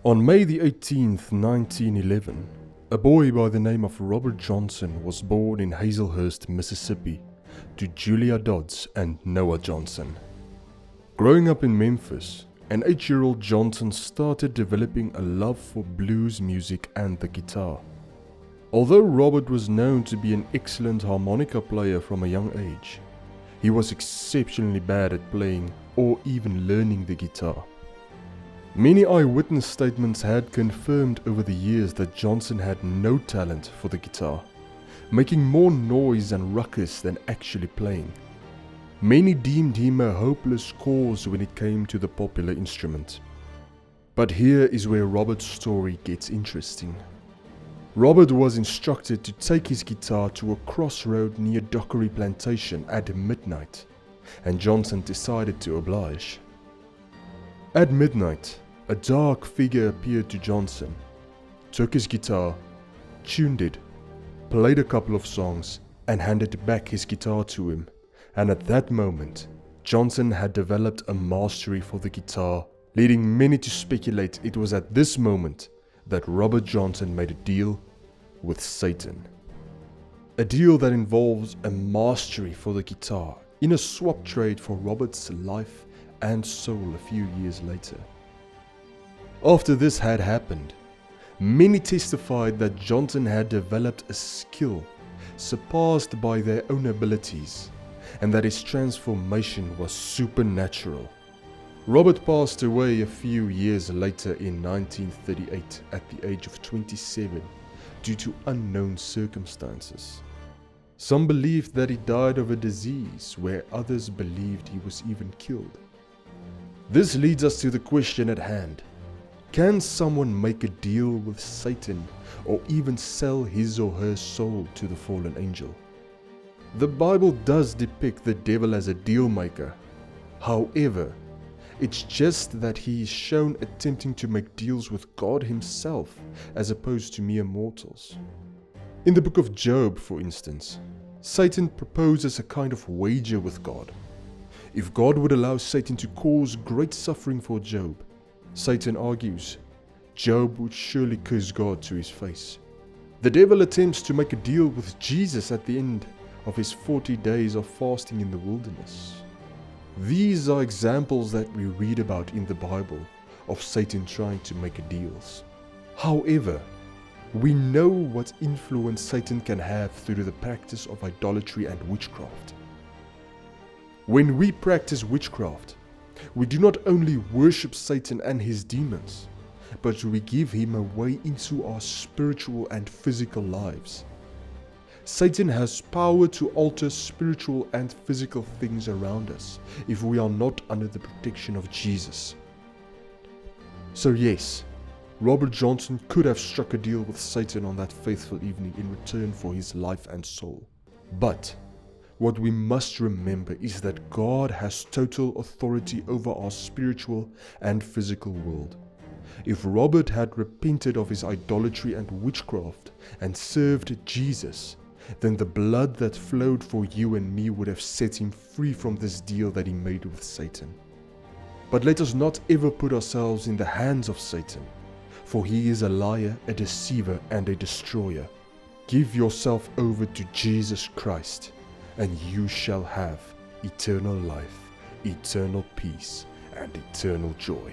On May the 18th, 1911, a boy by the name of Robert Johnson was born in Hazelhurst, Mississippi, to Julia Dodds and Noah Johnson. Growing up in Memphis, an 8-year-old Johnson started developing a love for blues music and the guitar. Although Robert was known to be an excellent harmonica player from a young age, he was exceptionally bad at playing or even learning the guitar. Many eyewitness statements had confirmed over the years that Johnson had no talent for the guitar, making more noise and ruckus than actually playing. Many deemed him a hopeless cause when it came to the popular instrument. But here is where Robert's story gets interesting. Robert was instructed to take his guitar to a crossroad near Dockery Plantation at midnight, and Johnson decided to oblige. At midnight, a dark figure appeared to Johnson, took his guitar, tuned it, played a couple of songs, and handed back his guitar to him. And at that moment, Johnson had developed a mastery for the guitar, leading many to speculate it was at this moment that Robert Johnson made a deal with Satan. A deal that involves a mastery for the guitar in a swap trade for Robert's life and soul a few years later. After this had happened, many testified that Johnson had developed a skill surpassed by their own abilities, and that his transformation was supernatural. Robert passed away a few years later in 1938 at the age of 27 due to unknown circumstances. Some believed that he died of a disease, where others believed he was even killed. This leads us to the question at hand. Can someone make a deal with Satan or even sell his or her soul to the fallen angel? The Bible does depict the devil as a deal maker. However, it's just that he is shown attempting to make deals with God himself as opposed to mere mortals. In the book of Job, for instance, Satan proposes a kind of wager with God. If God would allow Satan to cause great suffering for Job, Satan argues, Job would surely curse God to his face. The devil attempts to make a deal with Jesus at the end of his 40 days of fasting in the wilderness. These are examples that we read about in the Bible of Satan trying to make deals. However, we know what influence Satan can have through the practice of idolatry and witchcraft. When we practice witchcraft, we do not only worship Satan and his demons, but we give him a way into our spiritual and physical lives. Satan has power to alter spiritual and physical things around us if we are not under the protection of Jesus. So yes, Robert Johnson could have struck a deal with Satan on that faithful evening in return for his life and soul. But what we must remember is that God has total authority over our spiritual and physical world. If Robert had repented of his idolatry and witchcraft and served Jesus, then the blood that flowed for you and me would have set him free from this deal that he made with Satan. But let us not ever put ourselves in the hands of Satan, for he is a liar, a deceiver, and a destroyer. Give yourself over to Jesus Christ, and you shall have eternal life, eternal peace, and eternal joy.